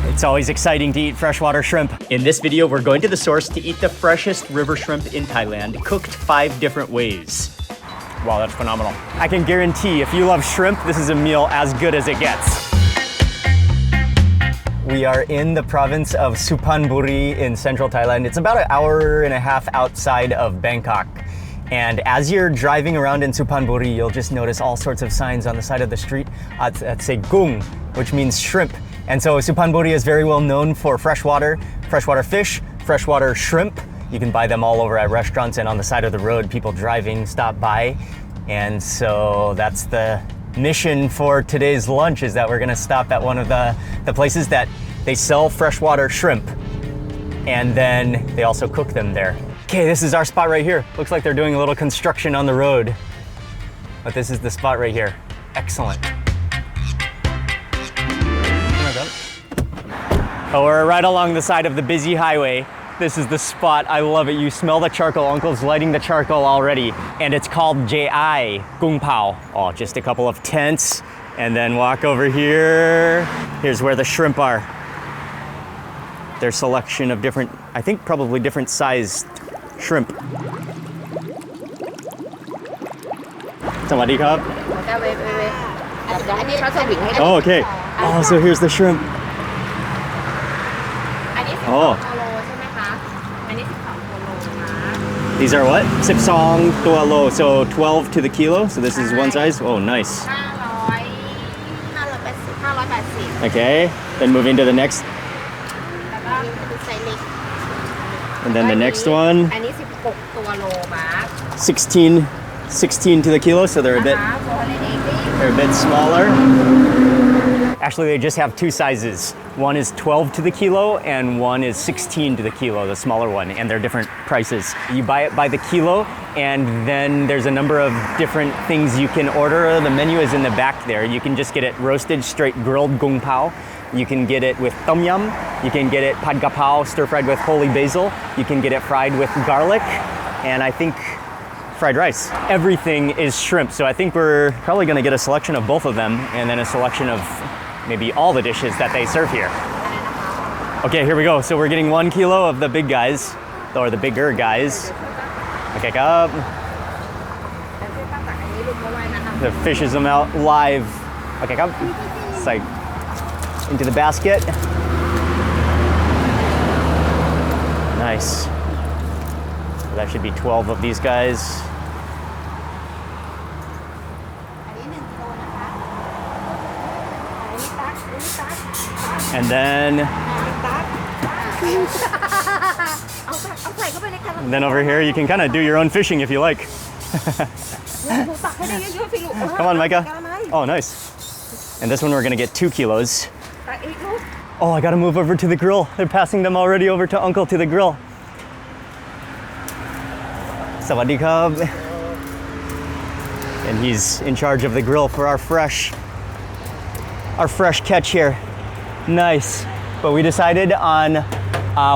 It's always exciting to eat freshwater shrimp. In this video, we're going to the source to eat the freshest river shrimp in Thailand, cooked 5 different ways. Wow, that's phenomenal. I can guarantee if you love shrimp, this is a meal as good as it gets. We are in the province of Suphan Buri in Central Thailand. It's about an hour and a half outside of Bangkok. And as you're driving around in Suphan Buri, you'll just notice all sorts of signs on the side of the street that say gung, which means shrimp. And so Suphan Buri is very well known for freshwater fish, freshwater shrimp. You can buy them all over at restaurants and on the side of the road. People driving stop by. And so that's the mission for today's lunch, is that we're gonna stop at one of the places that they sell freshwater shrimp. And then they also cook them there. Okay, this is our spot right here. Looks like they're doing a little construction on the road. But this is the spot right here. Excellent. Oh, we're right along the side of the busy highway. This is the spot. I love it. You smell the charcoal. Uncle's lighting the charcoal already. And it's called J.I. Kungpa. Oh, just a couple of tents. And then walk over here. Here's where the shrimp are. Their selection of different, I think probably different sized shrimp. Sawadee krab. Oh, okay. Oh, so here's the shrimp. Oh. These are what? 12 ตัวโล so 12 to the kilo. So this is one size. Oh, nice. 580. Okay. Then moving to the next. And then the next one. 16 ตัวโล 16 to the kilo, so they're a bit smaller. Actually, they just have 2 sizes. One is 12 to the kilo and one is 16 to the kilo, the smaller one, and they're different prices. You buy it by the kilo, and then there's a number of different things you can order. The menu is in the back there. You can just get it roasted, straight grilled gung pao. You can get it with Toyam. You can get it pad kapao, stir-fried with holy basil. You can get it fried with garlic, and I think fried rice. Everything is shrimp, so I think we're probably gonna get a selection of both of them and then a selection of maybe all the dishes that they serve here. Okay, here we go. So we're getting 1 kilo of the big guys, or the bigger guys. Okay, up. The fishes them out live. Okay, up. It's like into the basket. Nice. So that should be 12 of these guys. And then over here you can kind of do your own fishing if you like. Come on, Micah. Oh, nice. And this one we're gonna get 2 kilos. Oh, I gotta move over to the grill. They're passing them already over to Uncle to the grill. Sawadee krab. And he's in charge of the grill for our fresh catch here. Nice. But we decided on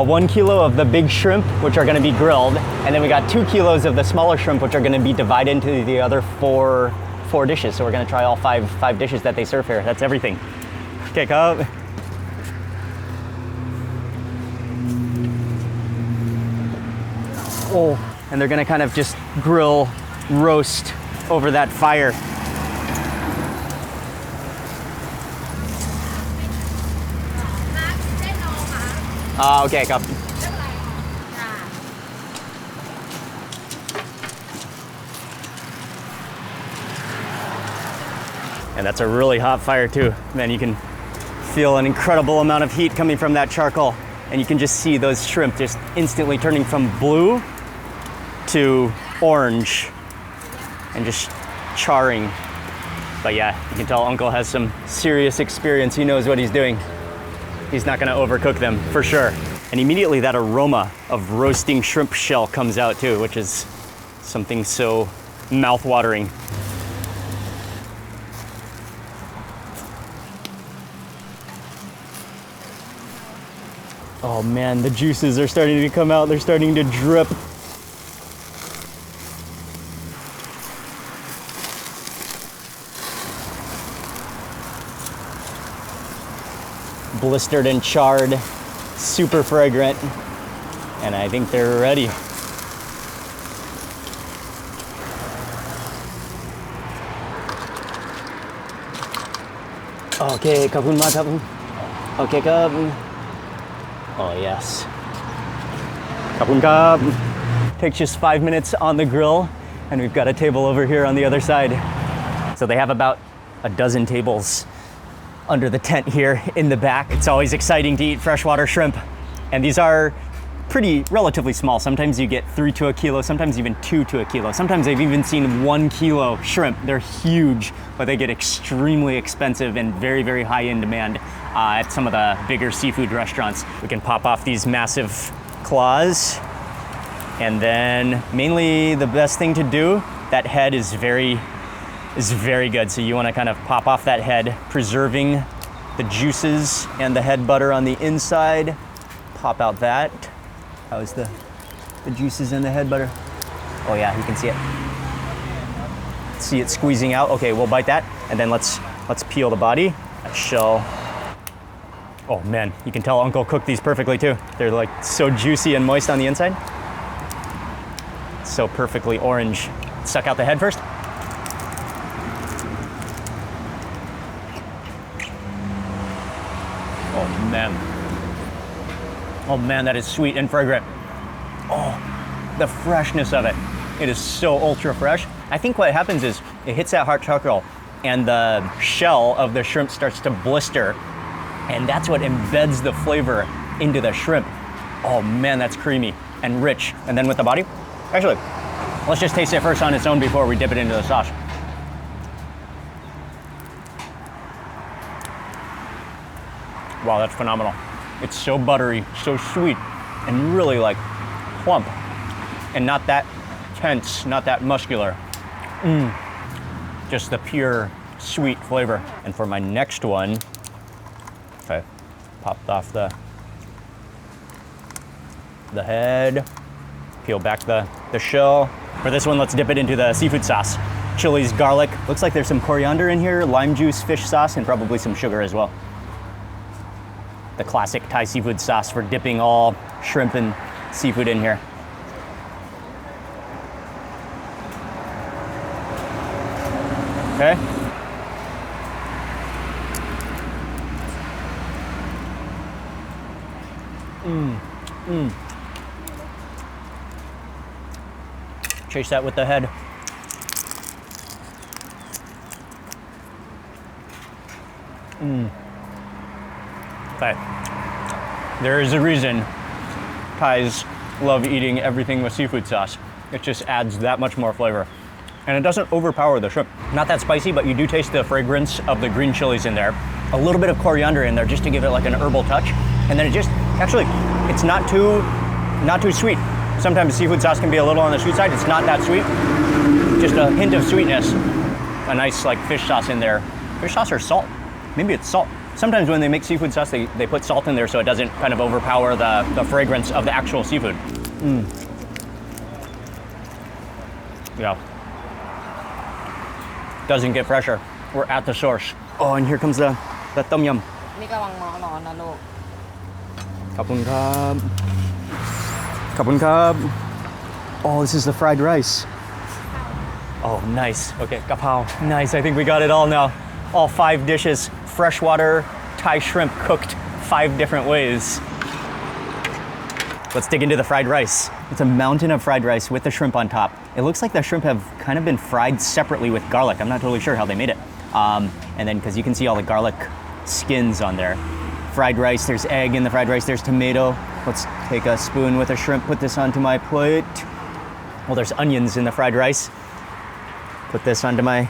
1 kilo of the big shrimp, which are gonna be grilled, and then we got 2 kilos of the smaller shrimp, which are gonna be divided into the other four dishes. So we're gonna try all five dishes that they serve here. That's everything. Okay, come. Oh, and they're gonna kind of just grill, roast over that fire. Okay, come. And that's a really hot fire too. Man, you can feel an incredible amount of heat coming from that charcoal. And you can just see those shrimp just instantly turning from blue to orange and just charring. But yeah, you can tell Uncle has some serious experience. He knows what he's doing. He's not gonna overcook them, for sure. And immediately that aroma of roasting shrimp shell comes out too, which is something so mouth-watering. Oh man, the juices are starting to come out. They're starting to drip. blistered and charred, super fragrant, and I think they're ready. Okay, ขอบคุณมากครับ Okay ครับ Oh yes. ขอบคุณครับ Takes just 5 minutes on the grill, and we've got a table over here on the other side. So they have about a dozen tables under the tent here in the back. It's always exciting to eat freshwater shrimp, and these are pretty relatively small. Sometimes you get 3 to a kilo, sometimes even 2 to a kilo. Sometimes I've even seen 1 kilo shrimp. They're huge, but they get extremely expensive and very, very high in demand at some of the bigger seafood restaurants. We can pop off these massive claws, and then mainly the best thing to do, that head is very good. So you want to kind of pop off that head, preserving the juices and the head butter on the inside. Pop out that. How's the juices and the head butter? Oh yeah, you can see it. See it squeezing out. Okay, we'll bite that, and then let's peel the body. That shell. Oh man, you can tell Uncle cooked these perfectly too. They're like so juicy and moist on the inside. So perfectly orange. Suck out the head first. Oh man, that is sweet and fragrant. Oh, the freshness of it. It is so ultra fresh. I think what happens is it hits that hot charcoal and the shell of the shrimp starts to blister, and that's what embeds the flavor into the shrimp. Oh man, that's creamy and rich. And then with the body, actually, let's just taste it first on its own before we dip it into the sauce. Wow, that's phenomenal. It's so buttery, so sweet, and really like plump, and not that tense, not that muscular. Just the pure sweet flavor. And for my next one, okay, popped off the head, peel back the shell. For this one, let's dip it into the seafood sauce. Chilies, garlic. Looks like there's some coriander in here, lime juice, fish sauce, and probably some sugar as well. The classic Thai seafood sauce for dipping all shrimp and seafood in here. Okay. Chase that with the head. Okay. There is a reason Thais love eating everything with seafood sauce. It just adds that much more flavor. And it doesn't overpower the shrimp. Not that spicy, but you do taste the fragrance of the green chilies in there. A little bit of coriander in there just to give it like an herbal touch. And then it just, actually, it's not too sweet. Sometimes seafood sauce can be a little on the sweet side. It's not that sweet. Just a hint of sweetness. A nice like fish sauce in there. Fish sauce or salt? Maybe it's salt. Sometimes when they make seafood sauce, they put salt in there so it doesn't kind of overpower the fragrance of the actual seafood. Yeah. Doesn't get fresher. We're at the source. Oh, and here comes the Toyam. นี่กำลังร้อนนะลูก ขอบคุณครับ ขอบคุณครับ Oh, this is the fried rice. Oh, nice. Okay, Khao. Nice. I think we got it all now. All 5 dishes. Freshwater Thai shrimp cooked 5 different ways. Let's dig into the fried rice. It's a mountain of fried rice with the shrimp on top. It looks like the shrimp have kind of been fried separately with garlic. I'm not totally sure how they made it. And then because you can see all the garlic skins on there. Fried rice, there's egg in the fried rice, there's tomato. Let's take a spoon with a shrimp, put this onto my plate. Well, there's onions in the fried rice. Put this onto my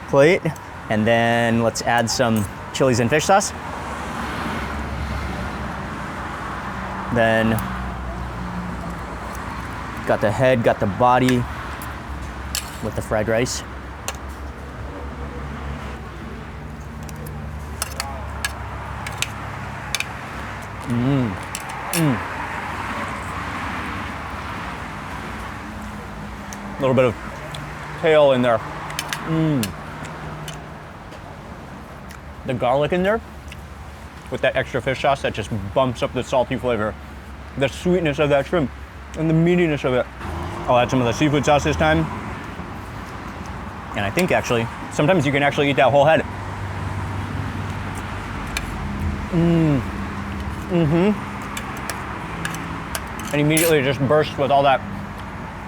plate. And then let's add some chilies and fish sauce. Then got the head, got the body with the fried rice. A little bit of tail in there. The garlic in there, with that extra fish sauce that just bumps up the salty flavor, the sweetness of that shrimp, and the meatiness of it. I'll add some of the seafood sauce this time. And I think actually, sometimes you can actually eat that whole head. And immediately it just bursts with all that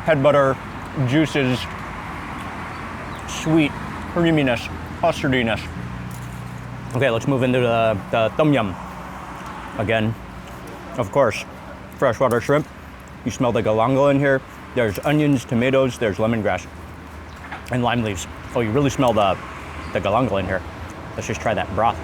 head butter, juices, sweet creaminess, custardiness. Okay, let's move into the Toyam. Again, of course, freshwater shrimp. You smell the galangal in here. There's onions, tomatoes, there's lemongrass, and lime leaves. Oh, you really smell the galangal in here. Let's just try that broth.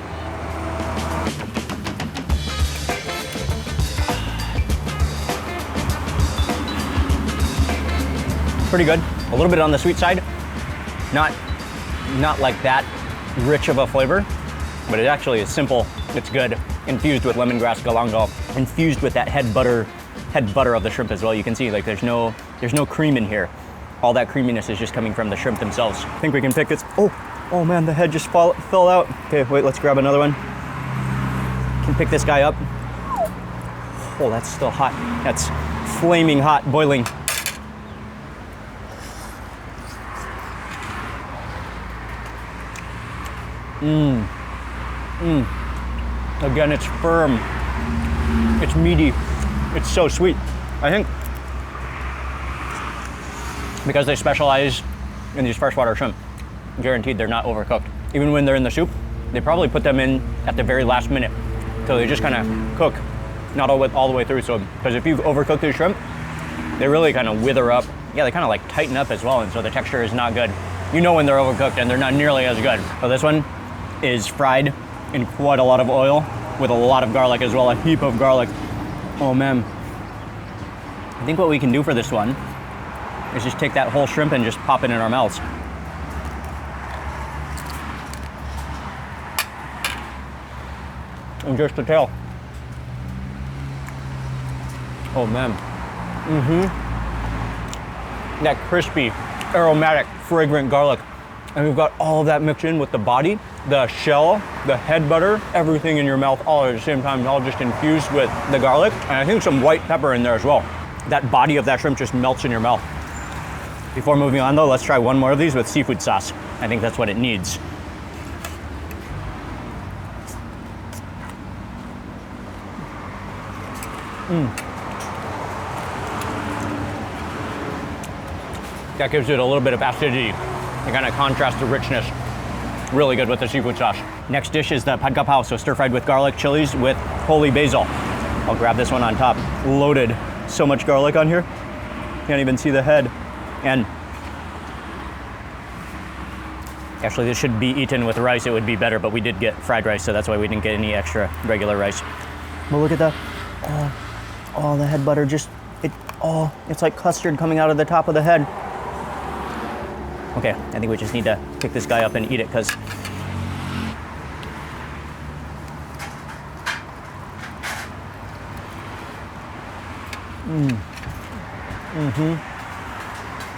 Pretty good. A little bit on the sweet side. Not like that rich of a flavor, but it actually is simple. It's good. Infused with lemongrass galangal, infused with that head butter of the shrimp as well. You can see like there's no cream in here. All that creaminess is just coming from the shrimp themselves. I think we can pick this. Oh man, the head just fell out. Okay, wait, let's grab another one. Can pick this guy up. Oh, that's still hot. That's flaming hot, boiling. Again, it's firm, it's meaty, it's so sweet. I think because they specialize in these freshwater shrimp, guaranteed they're not overcooked. Even when they're in the soup, they probably put them in at the very last minute, so they just kind of cook, not all the way through. So, because if you've overcooked these shrimp, they really kind of wither up. Yeah, they kind of like tighten up as well, and so the texture is not good. You know when they're overcooked and they're not nearly as good. So this one is fried in quite a lot of oil with a lot of garlic as well, a heap of garlic. Oh man. I think what we can do for this one is just take that whole shrimp and just pop it in our mouths. And just the tail. Oh man. That crispy, aromatic, fragrant garlic. And we've got all of that mixed in with the body, the shell, the head butter, everything in your mouth all at the same time, all just infused with the garlic. And I think some white pepper in there as well. That body of that shrimp just melts in your mouth. Before moving on though, let's try one more of these with seafood sauce. I think that's what it needs. That gives it a little bit of acidity. It kind of contrasts the richness. Really good with the seafood sauce. Next dish is the pad Khao, so stir-fried with garlic chilies with holy basil. I'll grab this one on top. Loaded. So much garlic on here. Can't even see the head. And actually this should be eaten with rice. It would be better, but we did get fried rice, so that's why we didn't get any extra regular rice. But look at that. Oh, the head butter just, it's like custard coming out of the top of the head. Okay, I think we just need to pick this guy up and eat it because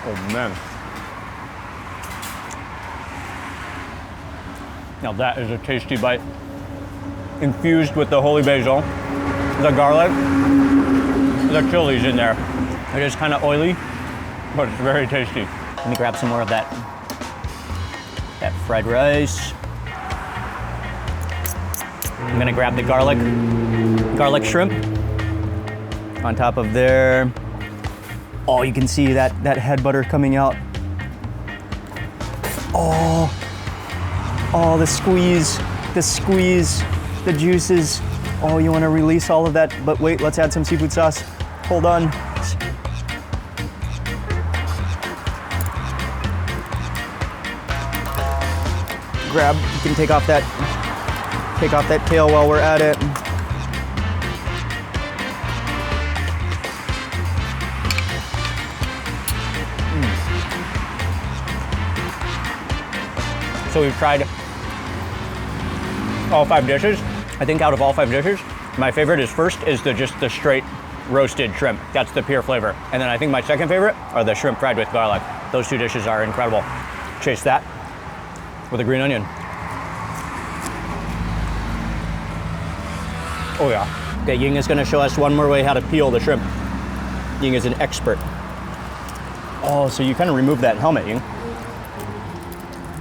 oh man. Now that is a tasty bite. Infused with the holy basil, the garlic, the chilies in there. It is kind of oily, but it's very tasty. Let me grab some more of that fried rice. I'm gonna grab the garlic shrimp on top of there. Oh, you can see that head butter coming out. Oh, the squeeze, the juices. Oh, you wanna release all of that, but wait, let's add some seafood sauce. Hold on. Grab, you can take off that tail while we're at it. So we've tried all 5 dishes. I think out of all 5 dishes, my favorite is just the straight roasted shrimp. That's the pure flavor. And then I think my second favorite are the shrimp fried with garlic. Those 2 dishes are incredible. Chase that with a green onion. Oh yeah. Okay, Ying is gonna show us one more way how to peel the shrimp. Ying is an expert. Oh, so you kind of remove that helmet, Ying.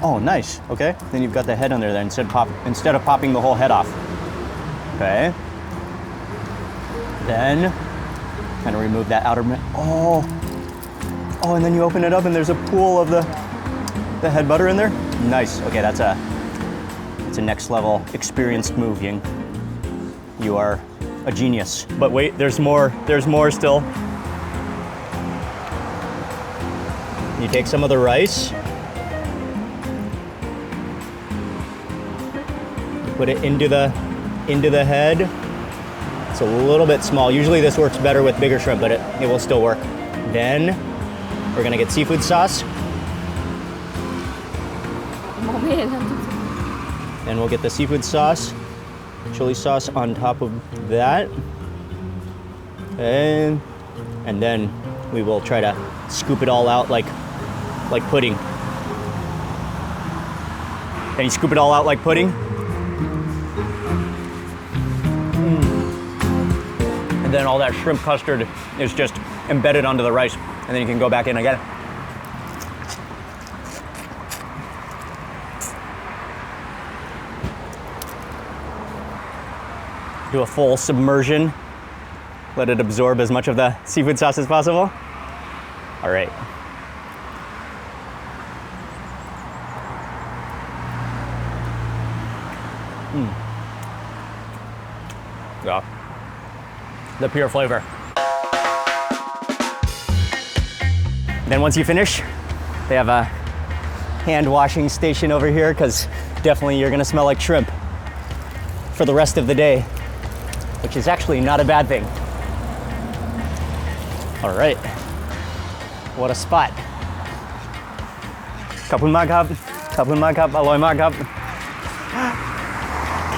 Oh, nice. Okay, then you've got the head under there instead of popping the whole head off. Okay. Then, kind of remove that outer. Oh, and then you open it up and there's a pool of the head butter in there. Nice. Okay, that's a next level experienced move, Ying. You are a genius. But wait, there's more. There's more still. You take some of the rice. Put it into the head. It's a little bit small. Usually this works better with bigger shrimp, but it will still work. Then we're gonna get seafood sauce. And we'll get the seafood sauce, chili sauce on top of that. And then we will try to scoop it all out like pudding. Can you scoop it all out like pudding? And then all that shrimp custard is just embedded onto the rice. And then you can go back in again. Do a full submersion. Let it absorb as much of the seafood sauce as possible. All right. Yeah. The pure flavor. Then once you finish, they have a hand washing station over here because definitely you're gonna smell like shrimp for the rest of the day, which is actually not a bad thing. All right, what a spot. Kapun mak kap, kapun mak kap, aloy mak kap.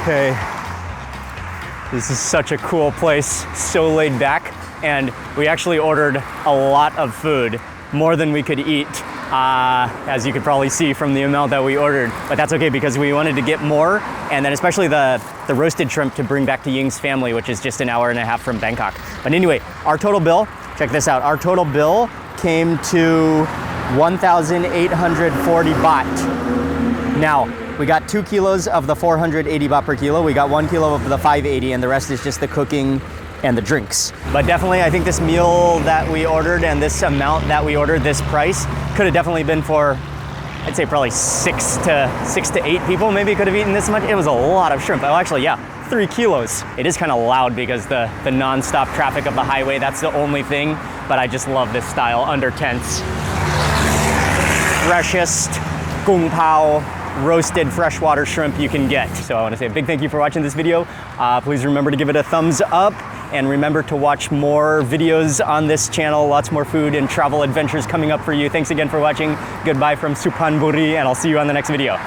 Okay, this is such a cool place, so laid back, and we actually ordered a lot of food, more than we could eat, as you could probably see from the amount that we ordered. But that's okay because we wanted to get more, and then especially the roasted shrimp to bring back to Ying's family, which is just an hour and a half from Bangkok. But anyway, our total bill, check this out. Our total bill came to 1,840 baht. Now, we got 2 kilos of the 480 baht per kilo. We got 1 kilo of the 580, and the rest is just the cooking and the drinks. But definitely, I think this meal that we ordered and this amount that we ordered, this price, could have definitely been for, I'd say probably 6 to 8 people maybe could have eaten this much. It was a lot of shrimp. Oh, actually, yeah, 3 kilos. It is kind of loud because the non-stop traffic of the highway, that's the only thing, but I just love this style under tents. Freshest, Kungpa, roasted freshwater shrimp you can get. So I want to say a big thank you for watching this video. Please remember to give it a thumbs up and remember to watch more videos on this channel. Lots more food and travel adventures coming up for you. Thanks again for watching. Goodbye from Suphan Buri, and I'll see you on the next video.